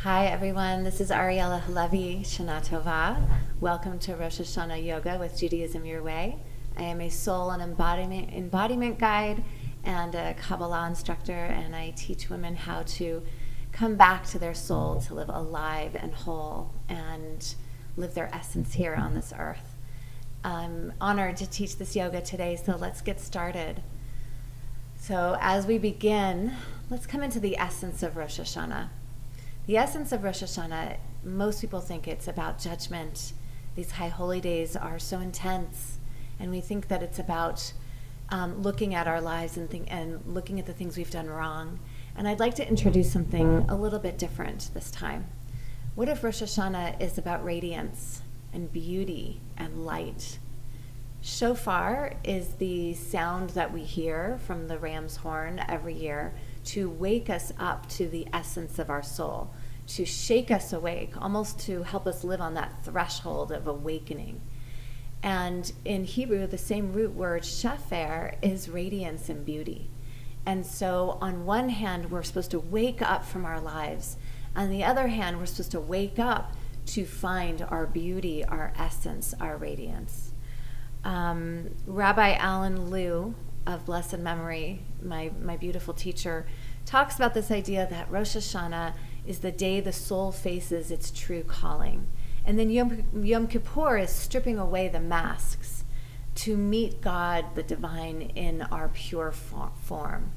Hi everyone, this is Ariella Halevi, Shana Tova. Welcome to Rosh Hashanah Yoga with Judaism Your Way. I am a soul and embodiment guide and a Kabbalah instructor, and I teach women how to come back to their soul, to live alive and whole and live their essence here on this earth. I'm honored to teach this yoga today, so let's get started. So as we begin, let's come into the essence of Rosh Hashanah. The essence of Rosh Hashanah, most people think it's about judgment. These high holy days are so intense, and we think that it's about looking at our lives and looking at the things we've done wrong. And I'd like to introduce something a little bit different this time. What if Rosh Hashanah is about radiance and beauty and light? Shofar is the sound that we hear from the ram's horn every year to wake us up to the essence of our soul, to shake us awake, almost to help us live on that threshold of awakening. And in Hebrew, the same root word, shefer, is radiance and beauty. And so on one hand, we're supposed to wake up from our lives. On the other hand, we're supposed to wake up to find our beauty, our essence, our radiance. Rabbi Alan Liu of blessed memory, my beautiful teacher, talks about this idea that Rosh Hashanah is the day the soul faces its true calling. And then Yom Kippur is stripping away the masks to meet God, the divine, in our pure form.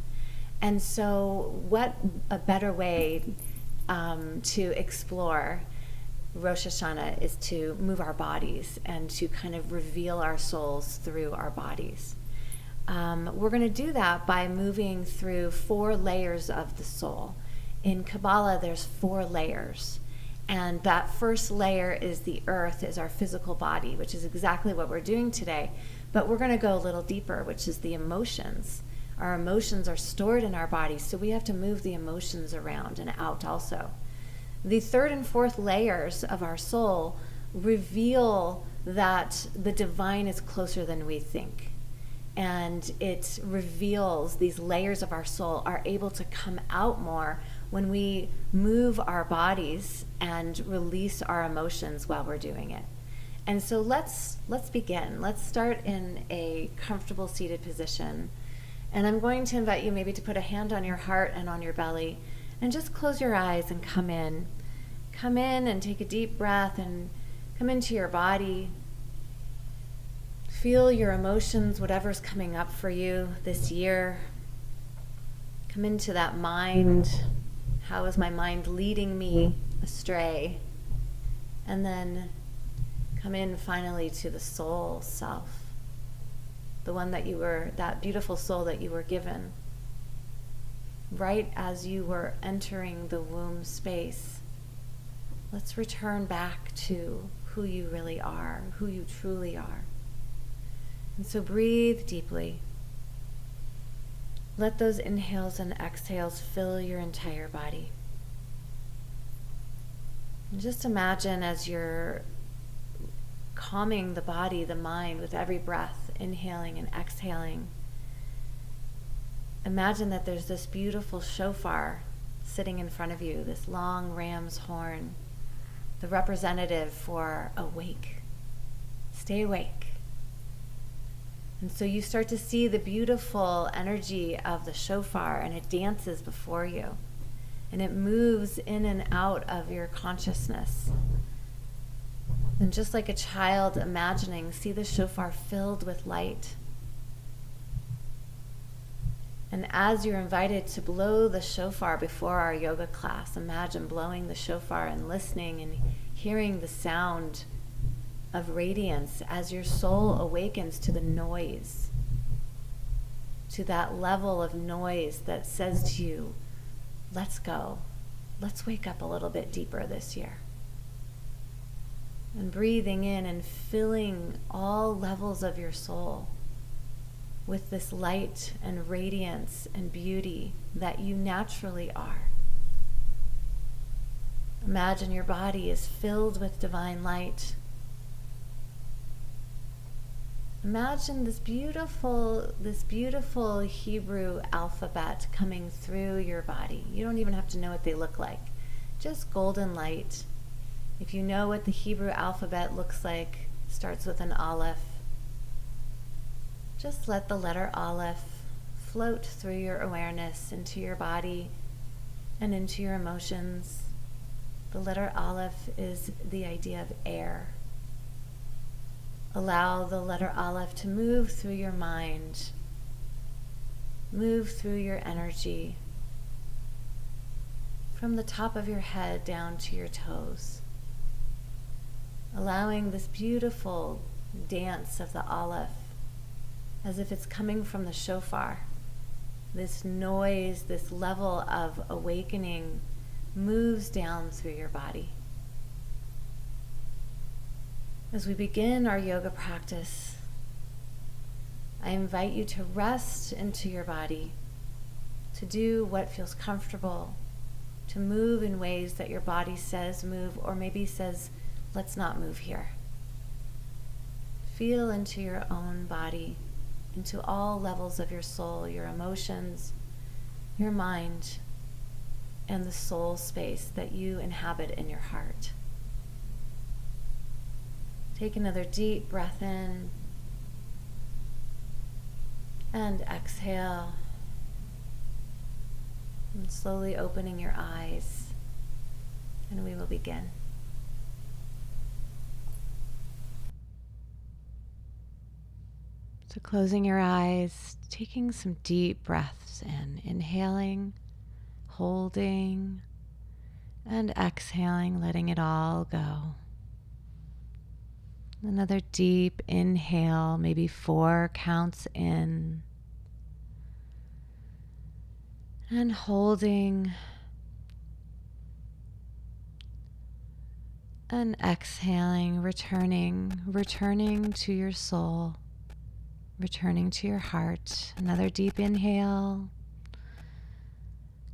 And so what a better way to explore Rosh Hashanah is to move our bodies and to kind of reveal our souls through our bodies. We're going to do that by moving through 4 layers of the soul. In Kabbalah, there's 4 layers. And that first layer is the earth, is our physical body, which is exactly what we're doing today. But we're going to go a little deeper, which is the emotions. Our emotions are stored in our bodies, so we have to move the emotions around and out also. The 3rd and 4th layers of our soul reveal that the divine is closer than we think. And it reveals these layers of our soul are able to come out more when we move our bodies and release our emotions while we're doing it. And so let's begin. Let's start in a comfortable seated position. And I'm going to invite you maybe to put a hand on your heart and on your belly and just close your eyes and come in. Come in and take a deep breath and come into your body. Feel your emotions, whatever's coming up for you this year. Come into that mind. How is my mind leading me astray? And then come in finally to the soul self, the one that beautiful soul that you were given right as you were entering the womb space. Let's return back to who you really are, who you truly are. And so breathe deeply. Let those inhales and exhales fill your entire body. And just imagine as you're calming the body, the mind with every breath, inhaling and exhaling. Imagine that there's this beautiful shofar sitting in front of you, this long ram's horn, the representative for awake. Stay awake. And so you start to see the beautiful energy of the shofar, and it dances before you. And it moves in and out of your consciousness. And just like a child imagining, see the shofar filled with light. And as you're invited to blow the shofar before our yoga class, imagine blowing the shofar and listening and hearing the sound of radiance as your soul awakens to the noise, to that level of noise that says to you, let's go, let's wake up a little bit deeper this year. And breathing in and filling all levels of your soul with this light and radiance and beauty that you naturally are. Imagine your body is filled with divine light. Imagine this beautiful Hebrew alphabet coming through your body. You don't even have to know what they look like. just golden light. If you know what the Hebrew alphabet looks like, starts with an aleph. Just let the letter aleph float through your awareness into your body and into your emotions. The letter aleph is the idea of air. Allow the letter aleph to move through your mind, move through your energy, from the top of your head down to your toes. Allowing this beautiful dance of the aleph as if it's coming from the shofar. This noise, this level of awakening moves down through your body. As we begin our yoga practice, I invite you to rest into your body, to do what feels comfortable, to move in ways that your body says move, or maybe says, let's not move here. Feel into your own body, into all levels of your soul, your emotions, your mind, and the soul space that you inhabit in your heart. Take another deep breath in and exhale, and slowly opening your eyes, and we will begin. So closing your eyes, taking some deep breaths in, inhaling, holding, and exhaling, letting it all go. Another deep inhale, maybe 4 counts in. And holding. And exhaling, returning to your soul, returning to your heart. Another deep inhale.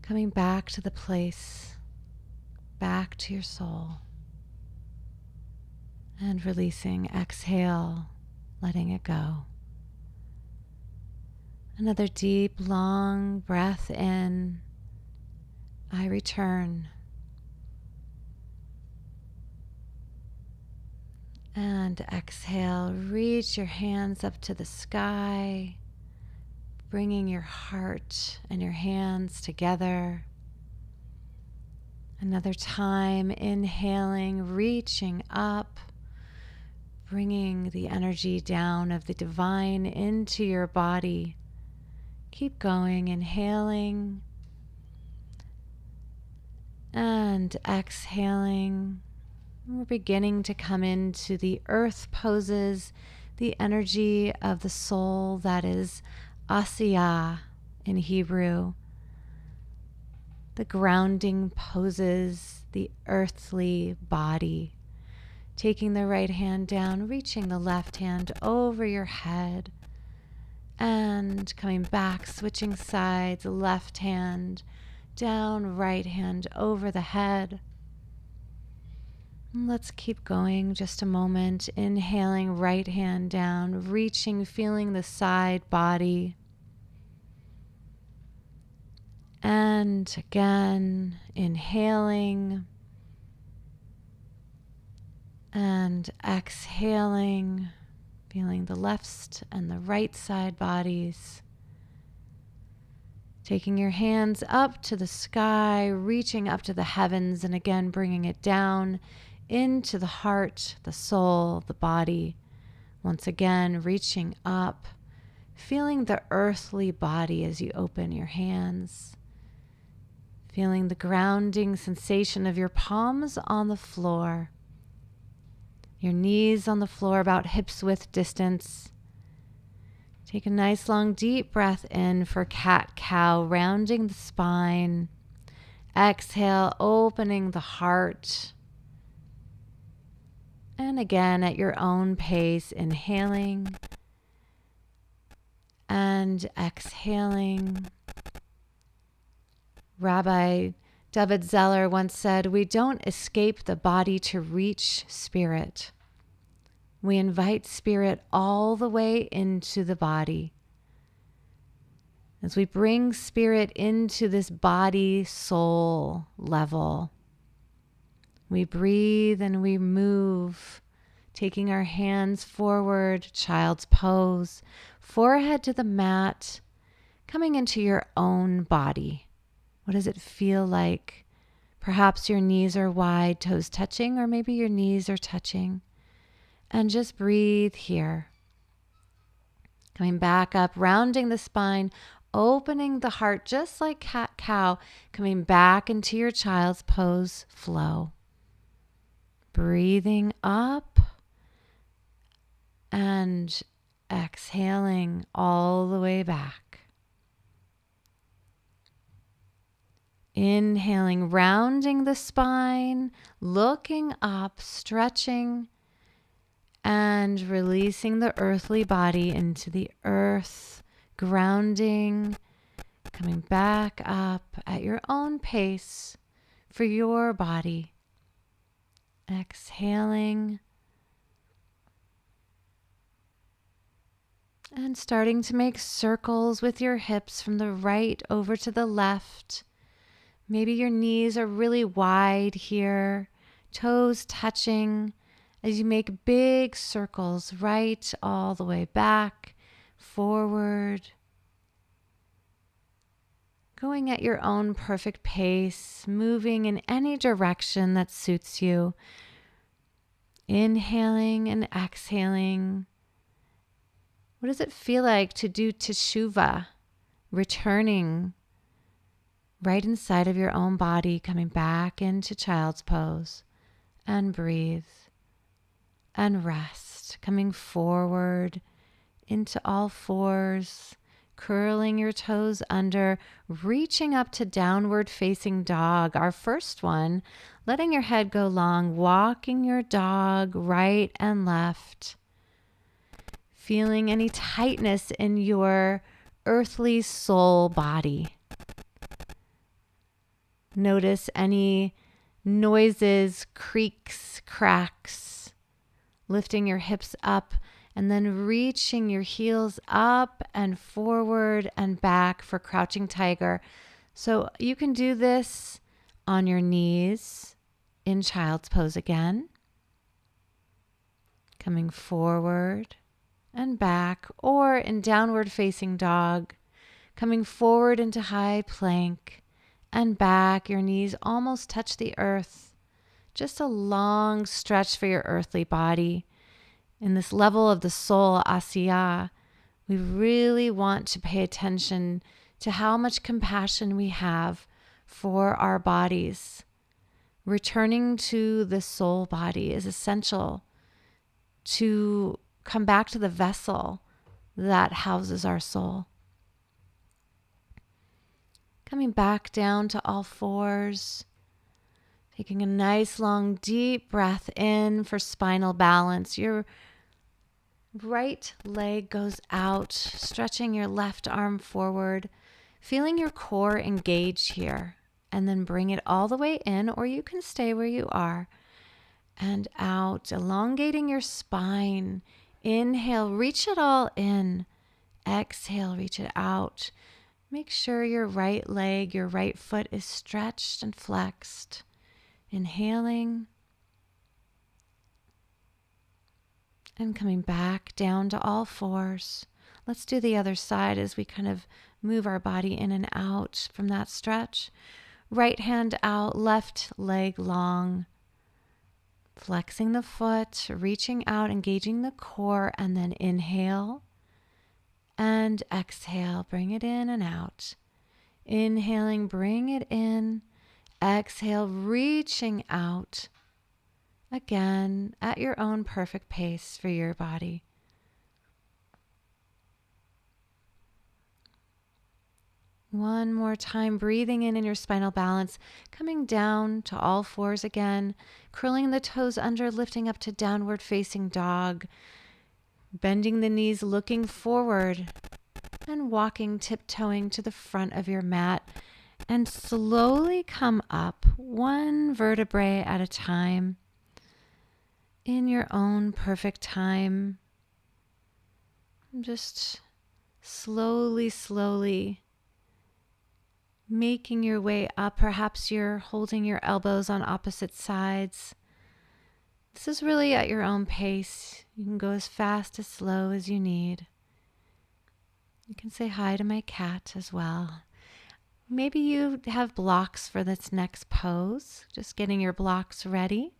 Coming back to the place, back to your soul. And releasing, exhale, letting it go. Another deep, long breath in. I return. And exhale, reach your hands up to the sky, bringing your heart and your hands together. Another time, inhaling, reaching up, bringing the energy down of the divine into your body. Keep going, inhaling and exhaling. We're beginning to come into the earth poses, the energy of the soul that is Asiyah in Hebrew. The grounding poses, the earthly body. Taking the right hand down, reaching the left hand over your head, and coming back, switching sides, left hand down, right hand over the head. Let's keep going just a moment. Inhaling, right hand down, reaching, feeling the side body. And again, inhaling and exhaling, feeling the left and the right side bodies. Taking your hands up to the sky, reaching up to the heavens, and again bringing it down into the heart, the soul, the body. Once again, reaching up, feeling the earthly body as you open your hands, feeling the grounding sensation of your palms on the floor, your knees on the floor about hips width distance. Take a nice long deep breath in for cat-cow, rounding the spine. Exhale, opening the heart. And again, at your own pace, inhaling and exhaling. Rabbi David Zeller once said, "We don't escape the body to reach spirit. We invite spirit all the way into the body." As we bring spirit into this body-soul level, We breathe and we move, taking our hands forward, child's pose, forehead to the mat, coming into your own body. What does it feel like? Perhaps your knees are wide, toes touching, or maybe your knees are touching. And just breathe here. Coming back up, rounding the spine, opening the heart just like cat-cow, coming back into your child's pose flow. Breathing up and exhaling all the way back. Inhaling, rounding the spine, looking up, stretching, and releasing the earthly body into the earth, grounding, coming back up at your own pace for your body. Exhaling and starting to make circles with your hips from the right over to the left. Maybe your knees are really wide here, toes touching as you make big circles right all the way back, forward. Going at your own perfect pace, moving in any direction that suits you. Inhaling and exhaling. What does it feel like to do teshuvah, returning right inside of your own body, coming back into child's pose, and breathe and rest, coming forward into all fours, curling your toes under, reaching up to downward facing dog, our first one, letting your head go long, walking your dog right and left, feeling any tightness in your earthly soul body. Notice any noises, creaks, cracks, lifting your hips up and then reaching your heels up and forward and back for crouching tiger. So you can do this on your knees in child's pose again, coming forward and back, or in downward facing dog, coming forward into high plank and back. Your knees almost touch the earth. Just a long stretch for your earthly body. In this level of the soul, Asiyah, we really want to pay attention to how much compassion we have for our bodies. Returning to the soul body is essential to come back to the vessel that houses our soul. Coming back down to all fours, taking a nice long deep breath in for spinal balance. Your right leg goes out, stretching your left arm forward, feeling your core engage here, and then bring it all the way in, or you can stay where you are, and out, elongating your spine. Inhale, reach it all in. Exhale, reach it out. Make sure your right leg, your right foot is stretched and flexed. Inhaling and coming back down to all fours. Let's do the other side as we kind of move our body in and out from that stretch. Right hand out, left leg long. Flexing the foot, reaching out, engaging the core, and then inhale and exhale. Bring it in and out. Inhaling, bring it in. Exhale, reaching out. Again, at your own perfect pace for your body. One more time, breathing in your spinal balance, coming down to all fours again, curling the toes under, lifting up to downward facing dog, bending the knees, looking forward, and walking, tiptoeing to the front of your mat, and slowly come up one vertebrae at a time in your own perfect time. Just slowly making your way up. Perhaps you're holding your elbows on opposite sides. This is really at your own pace. You can go as fast, as slow as you need. You can say hi to my cat as well. Maybe you have blocks for this next pose. Just getting your blocks ready.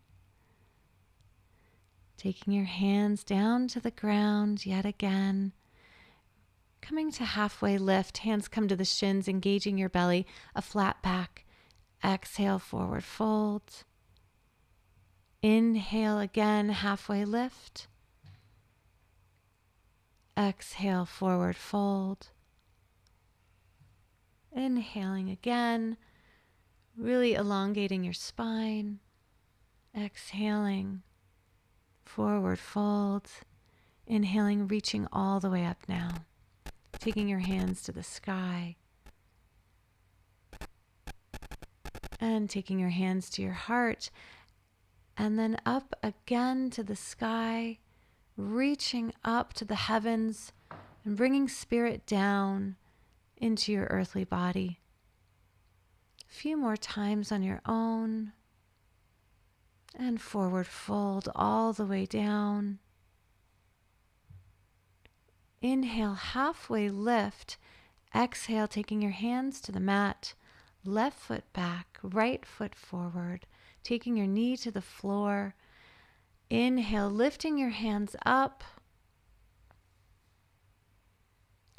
Taking your hands down to the ground yet again. Coming to halfway lift, hands come to the shins, engaging your belly, a flat back. Exhale, forward fold. Inhale again, halfway lift. Exhale, forward fold. Inhaling again, really elongating your spine. Exhaling, forward fold. Inhaling, reaching all the way up now. Taking your hands to the sky. And taking your hands to your heart. And then up again to the sky. Reaching up to the heavens and bringing spirit down into your earthly body. A few more times on your own. And forward fold all the way down. Inhale, halfway lift. Exhale, taking your hands to the mat. Left foot back, right foot forward. Taking your knee to the floor. Inhale, lifting your hands up.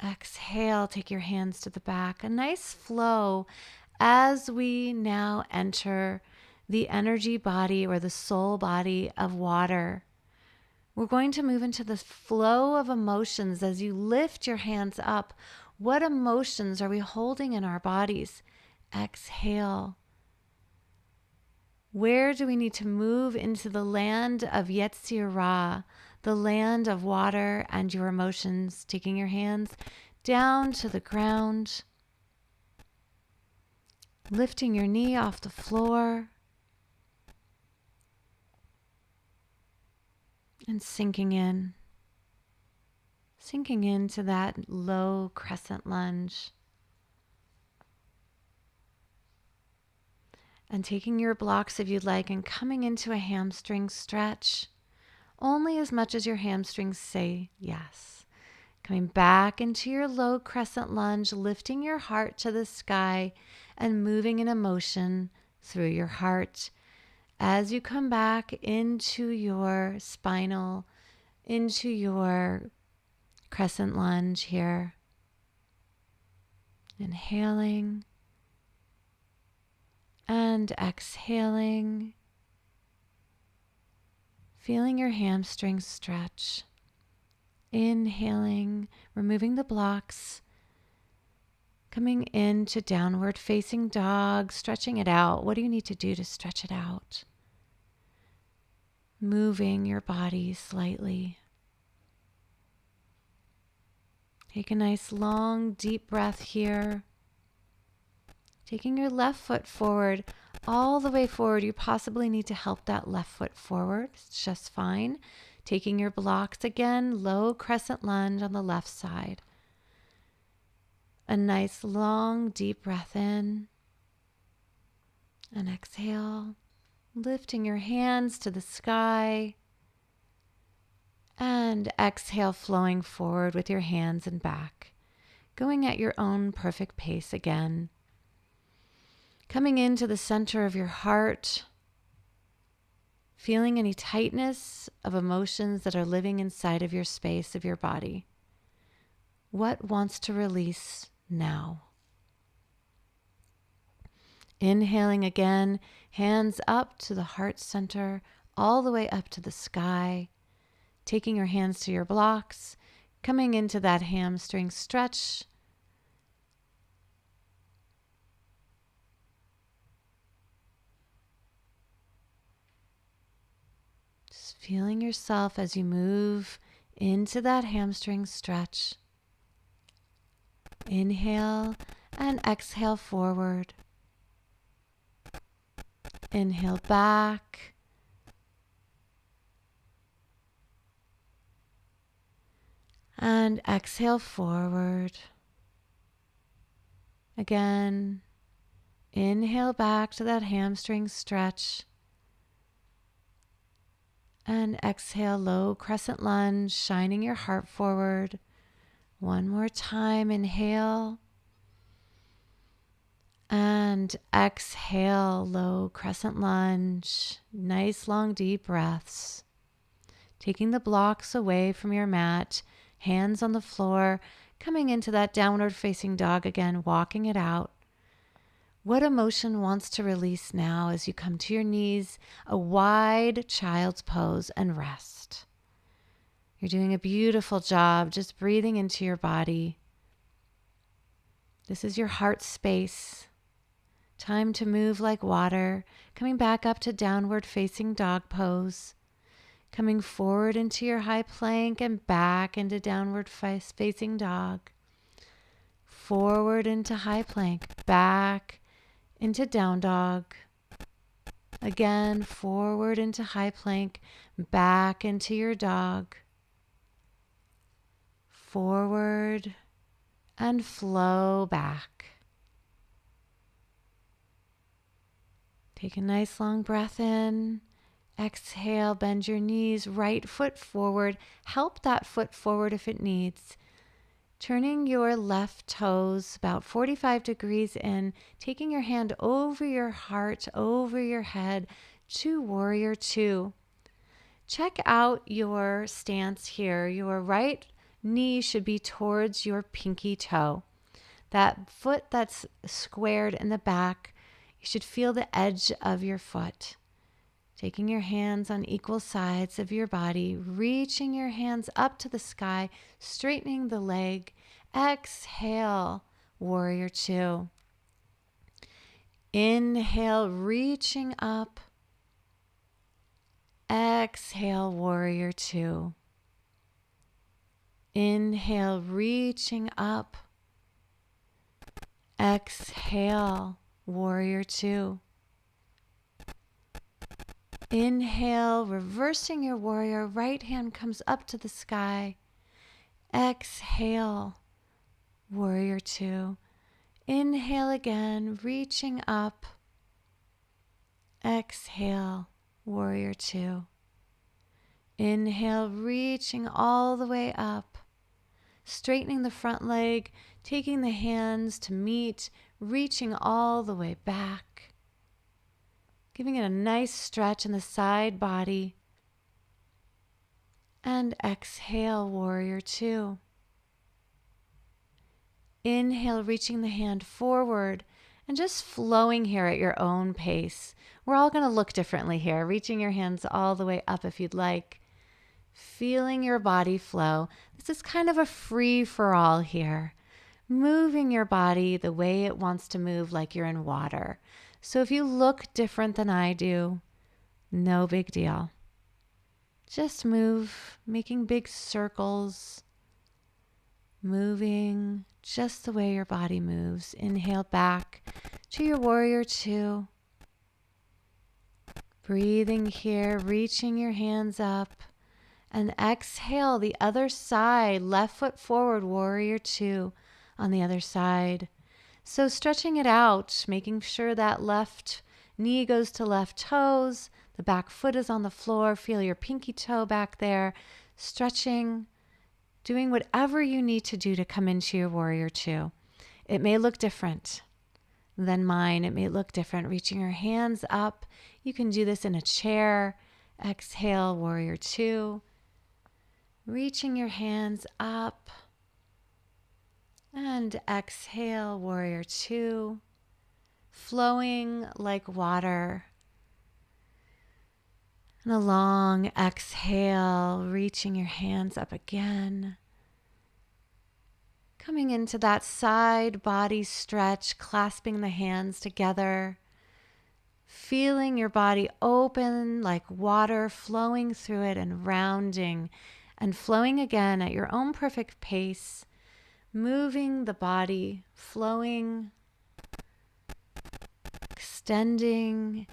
Exhale, take your hands to the back. A nice flow as we now enter the energy body or the soul body of water. We're going to move into the flow of emotions as you lift your hands up. What emotions are we holding in our bodies? Exhale. Where do we need to move into the land of Yetzirah, the land of water and your emotions? Taking your hands down to the ground, lifting your knee off the floor, and sinking into that low crescent lunge. And taking your blocks if you'd like and coming into a hamstring stretch, only as much as your hamstrings say yes. Coming back into your low crescent lunge, lifting your heart to the sky and moving in emotion through your heart. As you come back into your spinal, into your crescent lunge here. Inhaling and exhaling. Feeling your hamstrings stretch. Inhaling, removing the blocks. Coming into downward facing dog, stretching it out. What do you need to do to stretch it out? Moving your body slightly. Take a nice long deep breath here. Taking your left foot forward, all the way forward. You possibly need to help that left foot forward. It's just fine. Taking your blocks again, low crescent lunge on the left side. A nice long deep breath in. And exhale. Lifting your hands to the sky. And exhale, flowing forward with your hands and back. Going at your own perfect pace again. Coming into the center of your heart. Feeling any tightness of emotions that are living inside of your space of your body. What wants to release now? Inhaling again, hands up to the heart center, all the way up to the sky. Taking your hands to your blocks, coming into that hamstring stretch. Just feeling yourself as you move into that hamstring stretch. Inhale and exhale forward. Inhale back. And exhale forward. Again, Inhale back to that hamstring stretch. And exhale, low crescent lunge, shining your heart forward. One more time, inhale. And exhale, low crescent lunge. Nice long deep breaths. Taking the blocks away from your mat, hands on the floor, coming into that downward facing dog again, walking it out. What emotion wants to release now as you come to your knees, a wide child's pose, and rest? You're doing a beautiful job just breathing into your body. This is your heart space. Time to move like water, coming back up to downward facing dog pose, coming forward into your high plank and back into downward facing dog, forward into high plank, back into down dog, again forward into high plank, back into your dog, forward and flow back. Take a nice long breath in. Exhale, bend your knees, right foot forward. Help that foot forward if it needs. Turning your left toes about 45 degrees in, taking your hand over your heart, over your head to Warrior Two. Check out your stance here. Your right knee should be towards your pinky toe. That foot that's squared in the back, you should feel the edge of your foot. Taking your hands on equal sides of your body, reaching your hands up to the sky, straightening the leg. Exhale, Warrior Two. Inhale, reaching up. Exhale, Warrior Two. Inhale, reaching up. Exhale, Warrior Two. Inhale, reversing your warrior. Right hand comes up to the sky. Exhale, Warrior Two. Inhale again, reaching up. Exhale, Warrior Two. Inhale, reaching all the way up. Straightening the front leg, taking the hands to meet, reaching all the way back. Giving it a nice stretch in the side body. And exhale, Warrior Two. Inhale, reaching the hand forward and just flowing here at your own pace. We're all going to look differently here, reaching your hands all the way up if you'd like. Feeling your body flow. This is kind of a free-for-all here. Moving your body the way it wants to move, like you're in water. So if you look different than I do, no big deal. Just move, making big circles, moving just the way your body moves. Inhale back to your Warrior Two. Breathing here, reaching your hands up. And exhale, the other side, left foot forward, Warrior Two on the other side. So stretching it out, making sure that left knee goes to left toes, the back foot is on the floor, feel your pinky toe back there, stretching, doing whatever you need to do to come into your Warrior Two. It may look different than mine. It may look different. Reaching your hands up. You can do this in a chair. Exhale, Warrior Two. Reaching your hands up. And exhale, Warrior Two. Flowing like water. And a long exhale, reaching your hands up again. Coming into that side body stretch, clasping the hands together. Feeling your body open like water, flowing through it and rounding and flowing again at your own perfect pace. Moving the body, flowing, extending.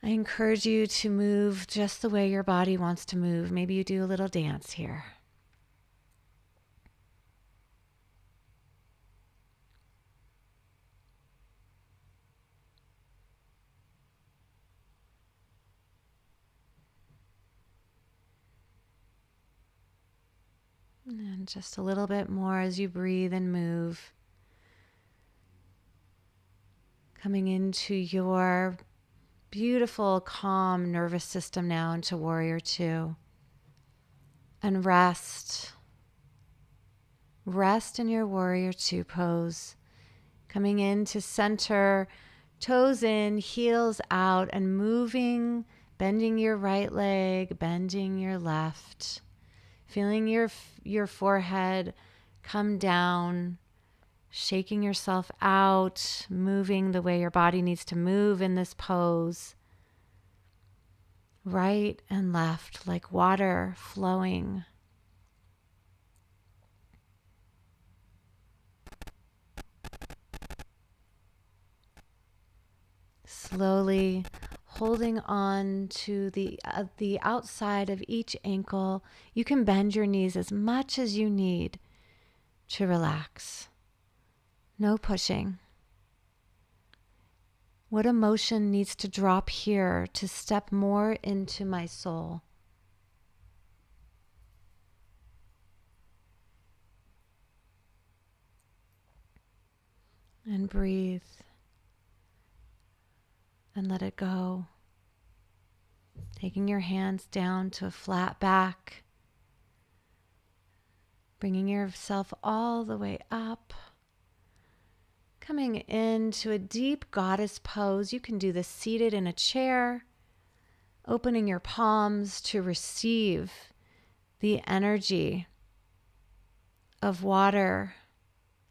I encourage you to move just the way your body wants to move. Maybe you do a little dance here. And just a little bit more as you breathe and move. Coming into your beautiful, calm nervous system now into Warrior Two. And rest. Rest in your Warrior Two pose. Coming into center, toes in, heels out, and moving, bending your right leg, bending your left. Feeling your forehead come down. Shaking yourself out, moving the way your body needs to move in this pose. Right and left, like water flowing. Slowly holding on to the outside of each ankle. You can bend your knees as much as you need to relax. No pushing. What emotion needs to drop here to step more into my soul? And breathe. And let it go. Taking your hands down to a flat back. Bringing yourself all the way up. Coming into a deep goddess pose. You can do this seated in a chair. Opening your palms to receive the energy of water.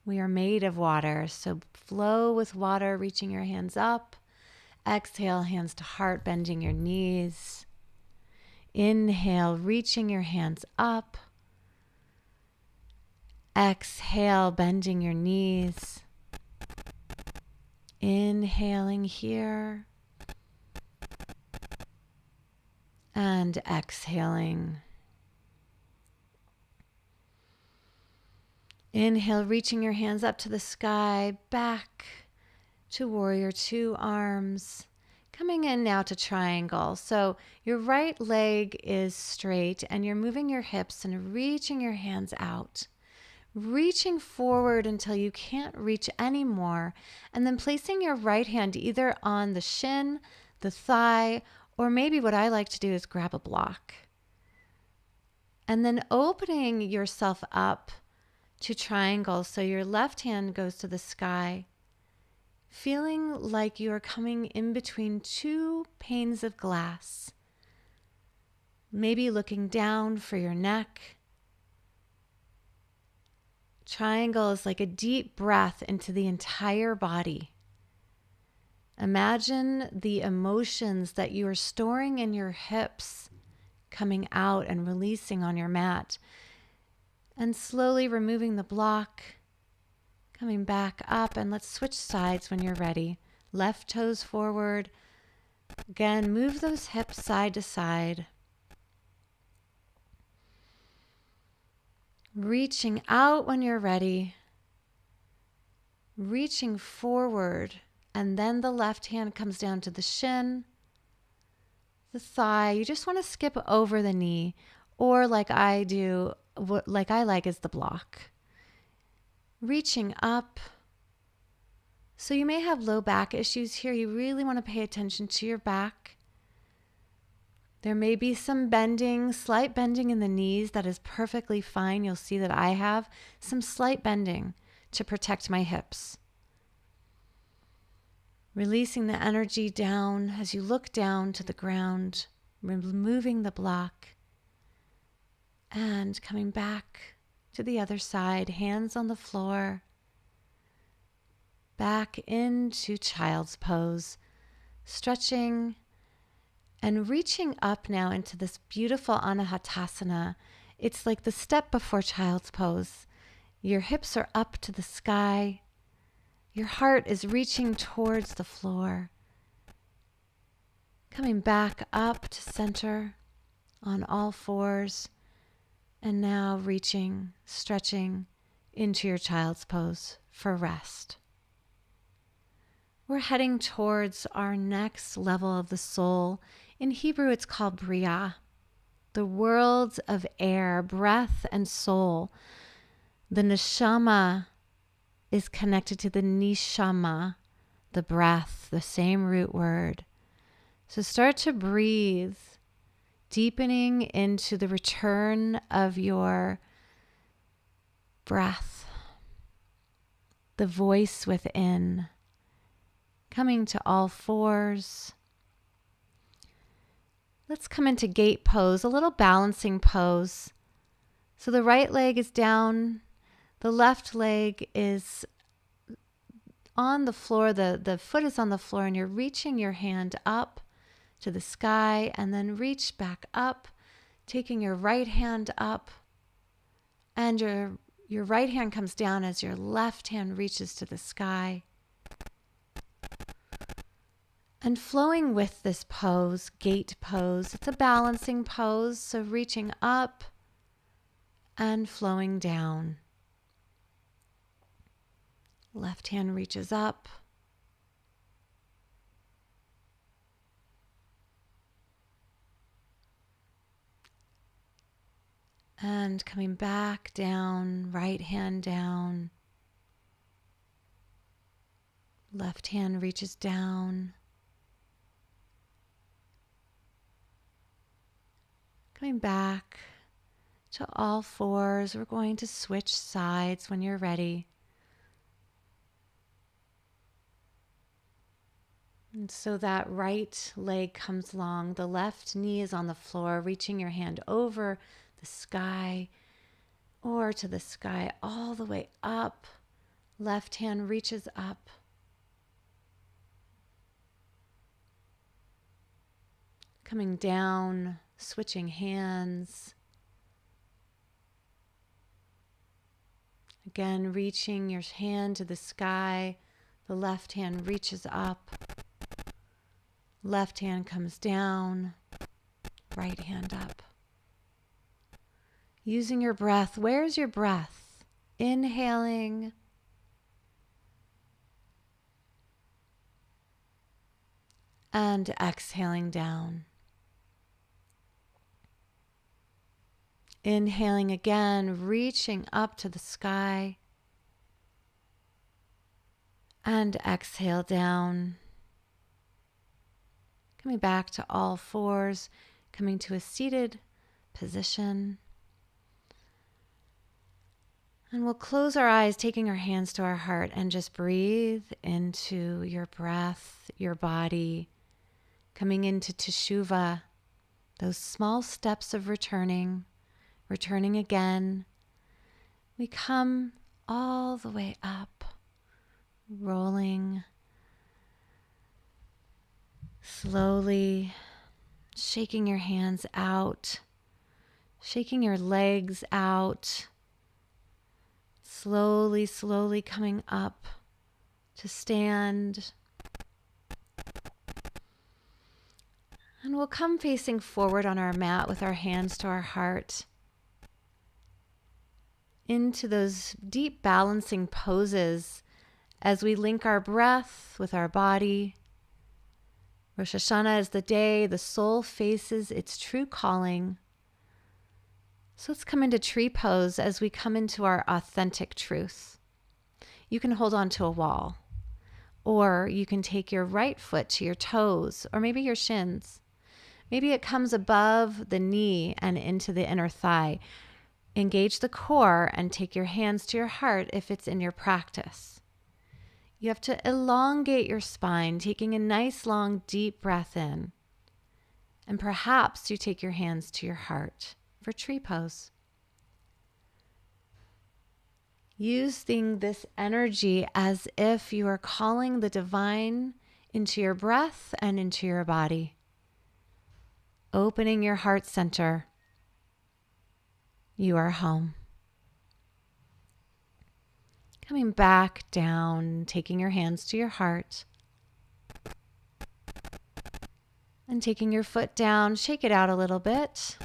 We are made of water, so flow with water, reaching your hands up. Exhale, hands to heart, bending your knees. Inhale, reaching your hands up. Exhale, bending your knees. Inhaling here. And exhaling. Inhale, reaching your hands up to the sky, back to Warrior Two, arms. Coming in now to triangle. So your right leg is straight and you're moving your hips and reaching your hands out. Reaching forward until you can't reach anymore, and then placing your right hand either on the shin, the thigh, or maybe what I like to do is grab a block. And then opening yourself up to triangle, so your left hand goes to the sky, feeling like you are coming in between two panes of glass. Maybe looking down for your neck. Triangle is like a deep breath into the entire body. Imagine the emotions that you are storing in your hips coming out and releasing on your mat. And slowly removing the block, coming back up, and let's switch sides when you're ready. Left toes forward. Again, move those hips side to side. Reaching out when you're ready. Reaching forward, and then the left hand comes down to the shin, the thigh. You just want to skip over the knee, or like I do, like I like is the block. Reaching up. So you may have low back issues here. You really want to pay attention to your back. There may be some bending, slight bending in the knees. That is perfectly fine. You'll see that I have some slight bending to protect my hips. Releasing the energy down as you look down to the ground, removing the block, and coming back to the other side, hands on the floor, back into child's pose, stretching and reaching up now into this beautiful Anahatasana. It's like the step before child's pose. Your hips are up to the sky. Your heart is reaching towards the floor. Coming back up to center on all fours. And now reaching, stretching into your child's pose for rest. We're heading towards our next level of the soul. In Hebrew, it's called Bria, the worlds of air, breath, and soul. The neshama is connected to the nishama, the breath, the same root word. So start to breathe, deepening into the return of your breath, the voice within, coming to all fours. Let's come into gate pose, a little balancing pose. So the right leg is down, the left leg is on the floor, the foot is on the floor, and you're reaching your hand up to the sky, and then reach back up, taking your right hand up, and your right hand comes down as your left hand reaches to the sky. And flowing with this pose, gate pose, it's a balancing pose, so reaching up and flowing down. Left hand reaches up. And coming back down, right hand down. Left hand reaches down. Coming back to all fours. We're going to switch sides when you're ready. And so that right leg comes long, the left knee is on the floor, reaching your hand over the sky or to the sky all the way up. Left hand reaches up. Coming down, switching hands. Again, reaching your hand to the sky. The left hand reaches up. Left hand comes down, right hand up. Using your breath, where's your breath? Inhaling and exhaling down. Inhaling again, reaching up to the sky, and exhale down. Coming back to all fours, coming to a seated position. And we'll close our eyes, taking our hands to our heart, and just breathe into your breath, your body, coming into Teshuvah, those small steps of returning again. We come all the way up, rolling slowly, shaking your hands out, shaking your legs out, slowly coming up to stand. And we'll come facing forward on our mat with our hands to our heart, into those deep balancing poses as we link our breath with our body. Rosh Hashanah is the day the soul faces its true calling. So let's come into tree pose as we come into our authentic truth. You can hold on to a wall, or you can take your right foot to your toes, or maybe your shins. Maybe it comes above the knee and into the inner thigh. Engage the core and take your hands to your heart if it's in your practice. You have to elongate your spine, taking a nice long deep breath in. And perhaps you take your hands to your heart for tree pose. Using this energy as if you are calling the divine into your breath and into your body. Opening your heart center. You are home. Coming back down, taking your hands to your heart. And taking your foot down, shake it out a little bit.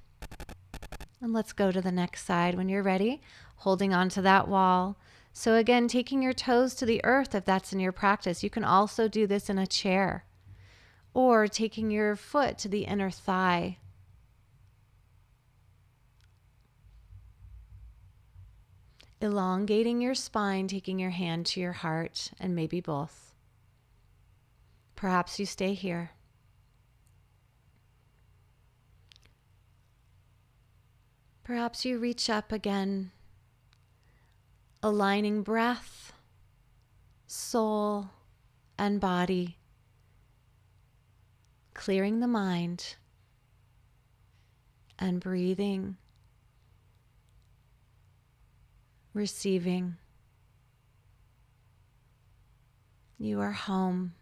And let's go to the next side when you're ready, holding on to that wall. So again, taking your toes to the earth if that's in your practice. You can also do this in a chair. Or taking your foot to the inner thigh. elongating your spine, taking your hand to your heart, and maybe both. Perhaps you stay here. Perhaps you reach up again, aligning breath, soul, and body, clearing the mind, and breathing, receiving. You are home.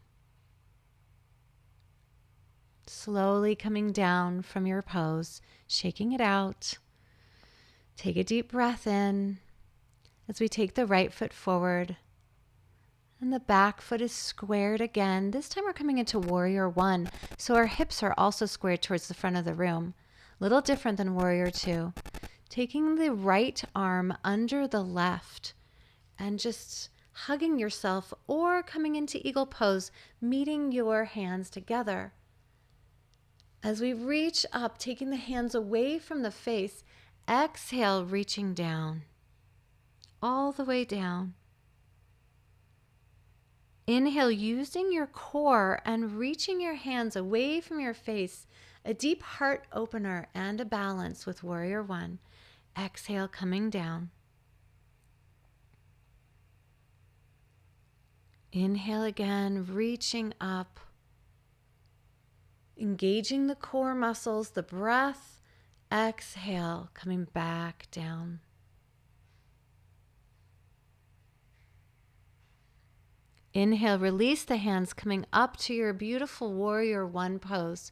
Slowly coming down from your pose, shaking it out. Take a deep breath in as we take the right foot forward and the back foot is squared again. This time we're coming into Warrior One, so our hips are also squared towards the front of the room. A little different than Warrior Two. Taking the right arm under the left and just hugging yourself or coming into Eagle Pose, meeting your hands together. As we reach up, taking the hands away from the face, exhale, reaching down, all the way down. Inhale, using your core and reaching your hands away from your face, a deep heart opener and a balance with Warrior One. Exhale, coming down. Inhale again, reaching up, engaging the core muscles, the breath. Exhale, coming back down. Inhale, release the hands, coming up to your beautiful Warrior One pose.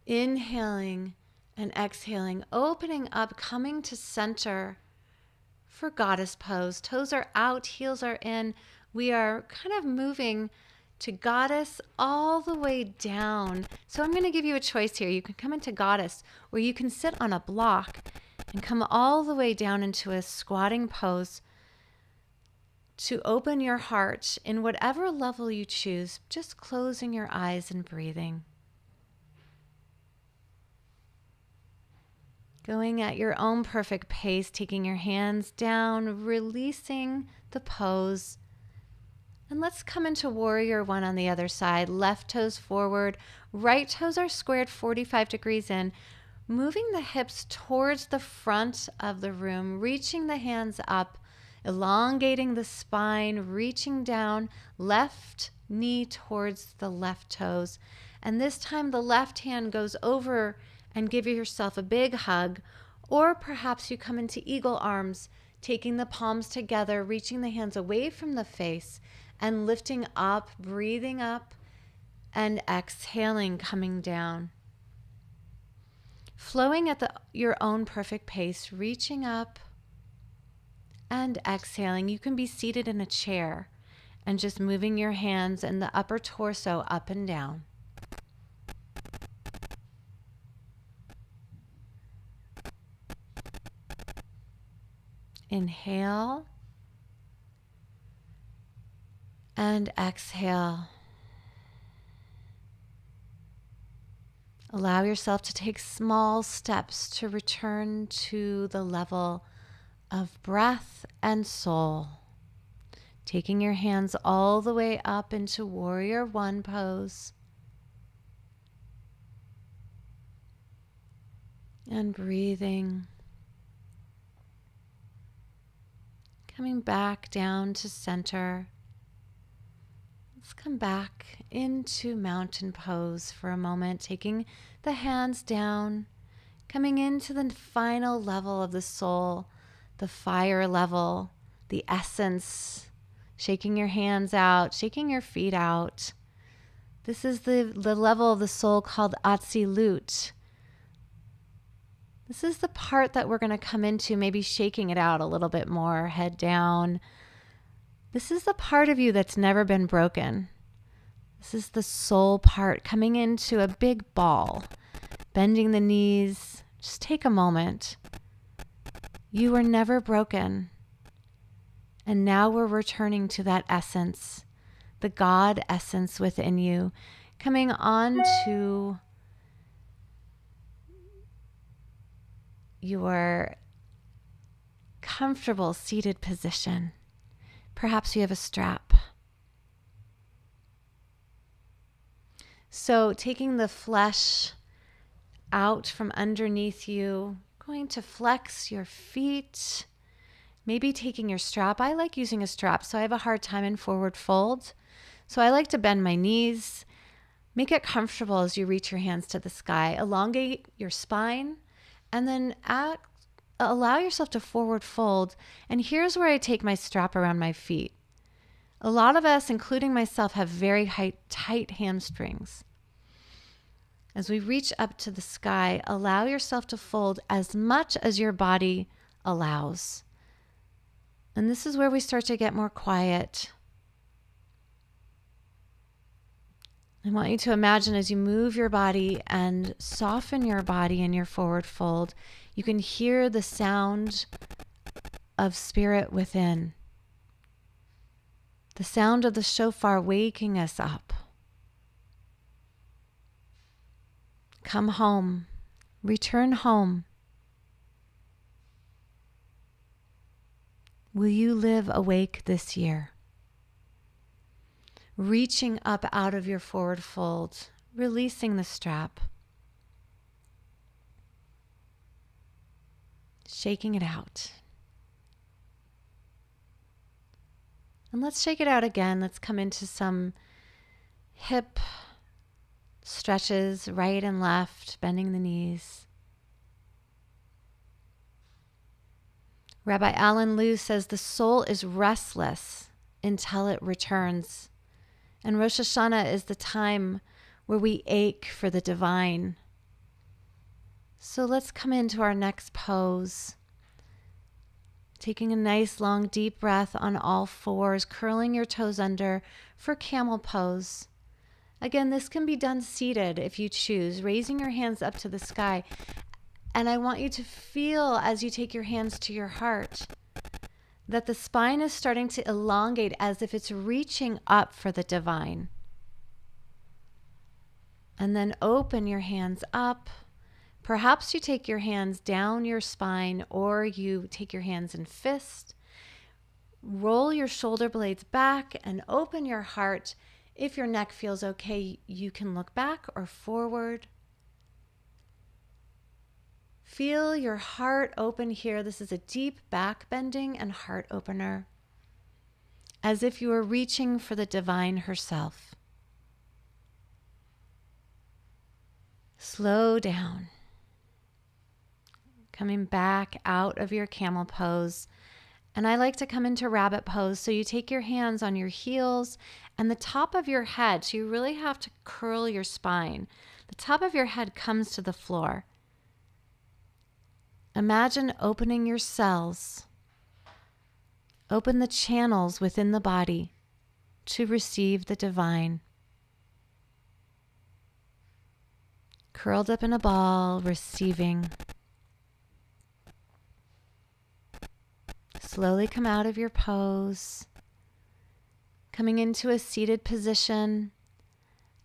Inhaling and exhaling, opening up, coming to center for Goddess Pose. Toes are out, heels are in. We are kind of moving to Goddess all the way down. So I'm going to give you a choice here. You can come into Goddess, or you can sit on a block and come all the way down into a squatting pose to open your heart in whatever level you choose, just closing your eyes and breathing. Going at your own perfect pace, taking your hands down, releasing the pose. And let's come into Warrior One on the other side. Left toes forward, right toes are squared 45 degrees in, moving the hips towards the front of the room, reaching the hands up, elongating the spine, reaching down, left knee towards the left toes. And this time the left hand goes over and give yourself a big hug, or perhaps you come into eagle arms, taking the palms together, reaching the hands away from the face and lifting up, breathing up and exhaling, coming down. Flowing at your own perfect pace, reaching up and exhaling. You can be seated in a chair and just moving your hands and the upper torso up and down. Inhale and exhale. Allow yourself to take small steps to return to the level of breath and soul. Taking your hands all the way up into Warrior One pose. And breathing. Coming back down to center. Let's come back into mountain pose for a moment, taking the hands down, coming into the final level of the soul, the fire level, the essence, shaking your hands out, shaking your feet out. This is the level of the soul called Atzilut. This is the part that we're going to come into, maybe shaking it out a little bit more, head down. This is the part of you that's never been broken. This is the soul part coming into a big ball, bending the knees. Just take a moment. You were never broken. And now we're returning to that essence, the God essence within you, coming on to your comfortable seated position. Perhaps you have a strap. So taking the flesh out from underneath you, going to flex your feet, maybe taking your strap. I like using a strap, so I have a hard time in forward fold. So I like to bend my knees. Make it comfortable as you reach your hands to the sky. Elongate your spine, and then allow yourself to forward fold. And here's where I take my strap around my feet. A lot of us, including myself, have very tight hamstrings. As we reach up to the sky, allow yourself to fold as much as your body allows. And this is where we start to get more quiet. I want you to imagine as you move your body and soften your body in your forward fold, you can hear the sound of spirit within. The sound of the shofar waking us up. Come home. Return home. Will you live awake this year? Reaching up out of your forward fold, releasing the strap, shaking it out. And let's shake it out again. Let's come into some hip stretches, right and left, bending the knees. Rabbi Alan Liu says the soul is restless until it returns. And Rosh Hashanah is the time where we ache for the divine. So let's come into our next pose. Taking a nice long deep breath on all fours, curling your toes under for camel pose. Again, this can be done seated if you choose, raising your hands up to the sky. And I want you to feel as you take your hands to your heart that the spine is starting to elongate as if it's reaching up for the divine. And then open your hands up. Perhaps you take your hands down your spine, or you take your hands in fist. Roll your shoulder blades back and open your heart. If your neck feels okay, you can look back or forward. Feel your heart open here. This is a deep back bending and heart opener, as if you are reaching for the divine herself. Slow down. Coming back out of your camel pose. And I like to come into rabbit pose. So you take your hands on your heels and the top of your head. So you really have to curl your spine. The top of your head comes to the floor. Imagine opening your cells. Open the channels within the body to receive the divine. Curled up in a ball, receiving. Slowly come out of your pose, coming into a seated position,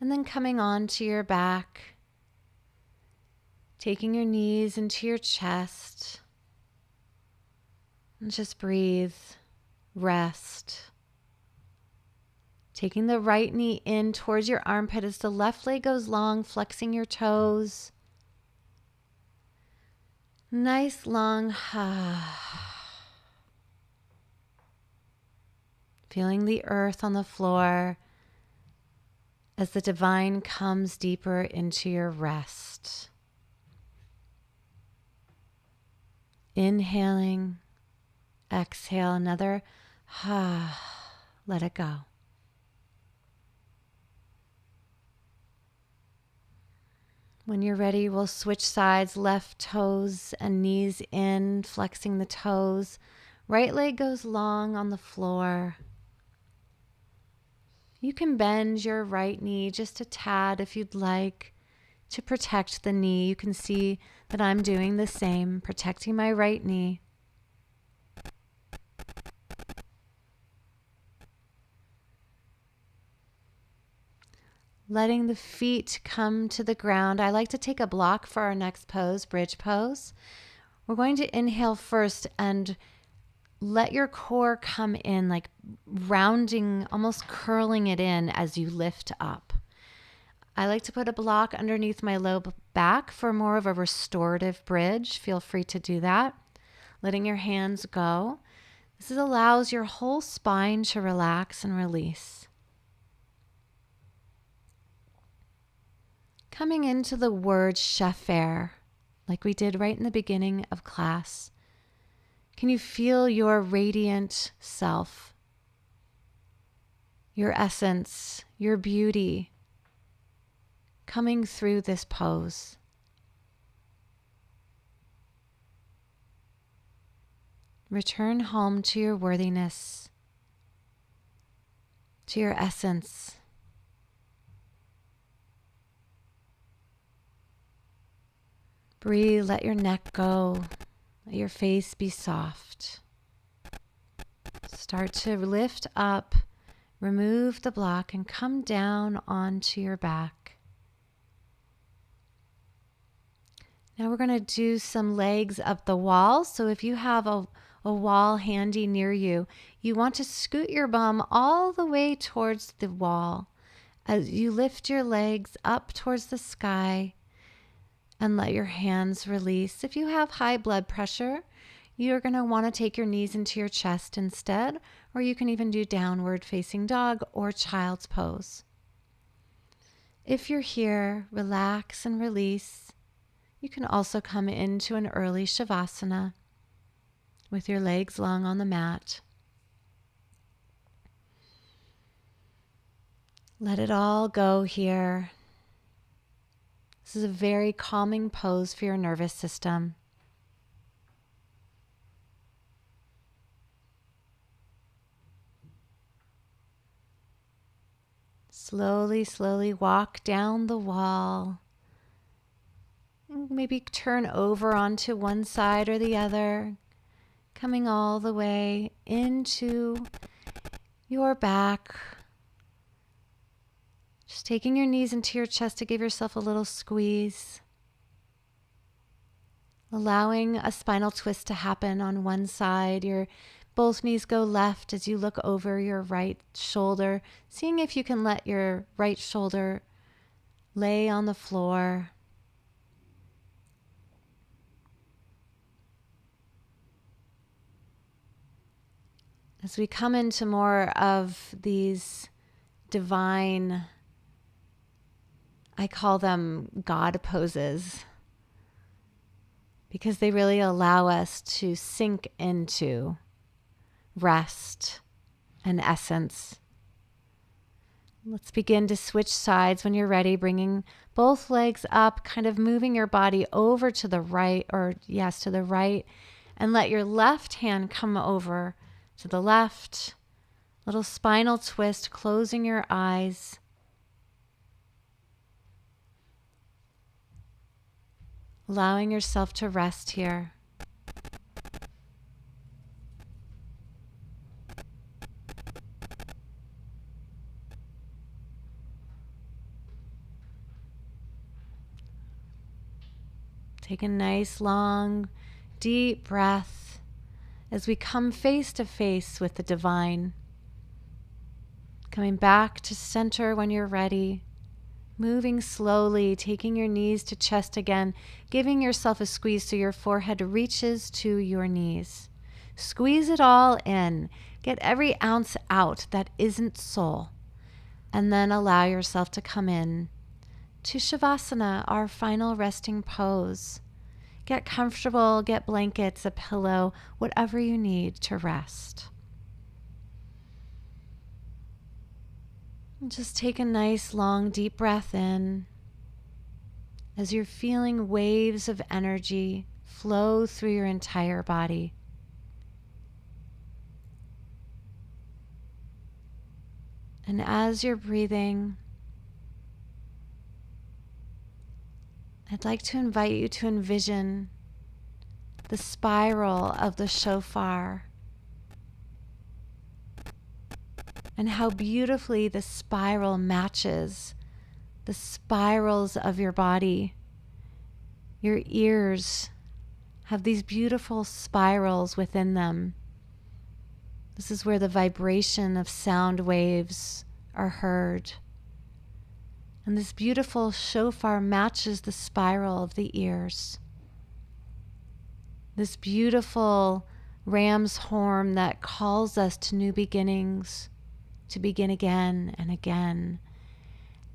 and then coming onto your back, taking your knees into your chest, and just breathe, rest. Taking the right knee in towards your armpit as the left leg goes long, flexing your toes. Nice long feeling the earth on the floor as the divine comes deeper into your rest. Inhaling, exhale, another let it go. When you're ready, we'll switch sides, left toes and knees in, flexing the toes. Right leg goes long on the floor. You can bend your right knee just a tad if you'd like to protect the knee. You can see that I'm doing the same, protecting my right knee. Letting the feet come to the ground. I like to take a block for our next pose, bridge pose. We're going to inhale first and let your core come in, like rounding, almost curling it in as you lift up. I like to put a block underneath my low back for more of a restorative bridge. Feel free to do that. Letting your hands go. This allows your whole spine to relax and release. Coming into the word Shefer, like we did right in the beginning of class. Can you feel your radiant self, your essence, your beauty coming through this pose? Return home to your worthiness, to your essence. Breathe, let your neck go, let your face be soft. Start to lift up, remove the block, and come down onto your back. Now we're going to do some legs up the wall. So if you have a wall handy near you, you want to scoot your bum all the way towards the wall as you lift your legs up towards the sky and let your hands release. If you have high blood pressure, you're going to want to take your knees into your chest instead, or you can even do downward facing dog or child's pose. If you're here, relax and release. You can also come into an early Shavasana with your legs long on the mat. Let it all go here. This is a very calming pose for your nervous system. Slowly, slowly walk down the wall. Maybe turn over onto one side or the other, coming all the way into your back. Just taking your knees into your chest to give yourself a little squeeze. Allowing a spinal twist to happen on one side. Both knees go left as you look over your right shoulder, seeing if you can let your right shoulder lay on the floor. As we come into more of these divine, I call them God poses, because they really allow us to sink into rest and essence. Let's begin to switch sides when you're ready, bringing both legs up, kind of moving your body over to the right, to the right, and let your left hand come over to the left. Little spinal twist, closing your eyes. Allowing yourself to rest here. Take a nice, long, deep breath as we come face to face with the divine. Coming back to center when you're ready. Moving slowly, taking your knees to chest again, giving yourself a squeeze so your forehead reaches to your knees. Squeeze it all in. Get every ounce out that isn't soul. And then allow yourself to come in to Shavasana, our final resting pose. Get comfortable, get blankets, a pillow, whatever you need to rest. And just take a nice, long, deep breath in as you're feeling waves of energy flow through your entire body. And as you're breathing, I'd like to invite you to envision the spiral of the shofar and how beautifully the spiral matches the spirals of your body. Your ears have these beautiful spirals within them. This is where the vibration of sound waves are heard. And this beautiful shofar matches the spiral of the ears. This beautiful ram's horn that calls us to new beginnings, to begin again and again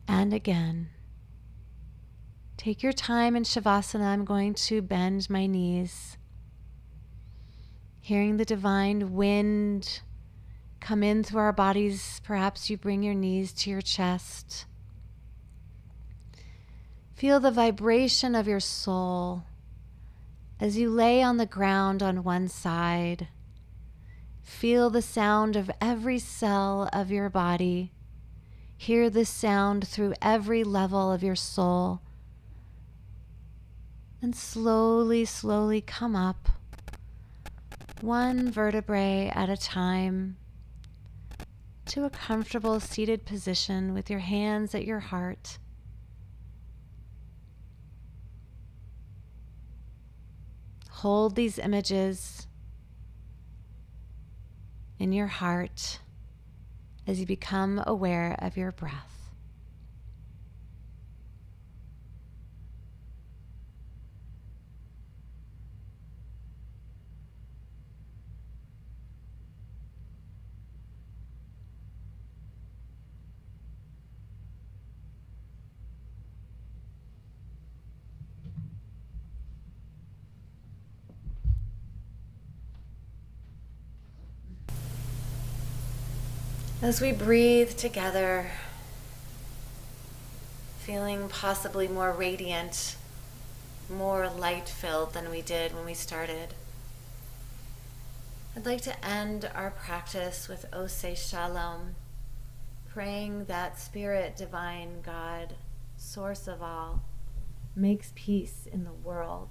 and again. Take your time in Shavasana. I'm going to bend my knees. Hearing the divine wind come in through our bodies, perhaps you bring your knees to your chest. Feel the vibration of your soul as you lay on the ground on one side. Feel the sound of every cell of your body. Hear the sound through every level of your soul. And slowly, slowly come up, one vertebrae at a time, to a comfortable seated position with your hands at your heart. Hold these images in your heart as you become aware of your breath. As we breathe together, feeling possibly more radiant, more light-filled than we did when we started, I'd like to end our practice with Oseh Shalom, praying that Spirit, Divine God, Source of all, makes peace in the world,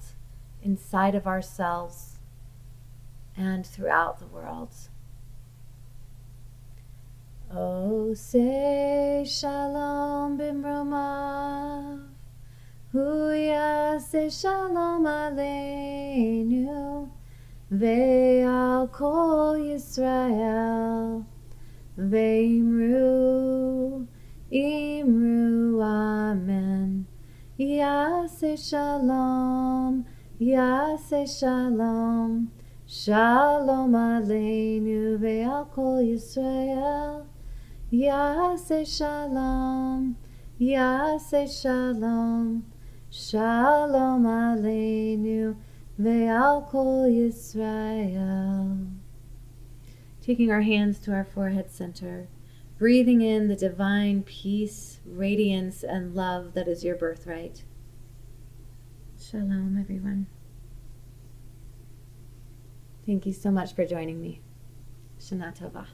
inside of ourselves, and throughout the world. Oseh Shalom Bimromav, Hu Yaseh Shalom Aleinu, Ve'al Kol Yisrael, Ve'imru, Imru, Amen. Yaseh Shalom, Yaseh Shalom, Shalom Aleinu, Ve'al Kol Yisrael, Yaseh Shalom, Yaseh Shalom, Shalom Aleinu, Ve'al Kol Yisrael. Taking our hands to our forehead center, breathing in the divine peace, radiance, and love that is your birthright. Shalom, everyone. Thank you so much for joining me. Shana Tova.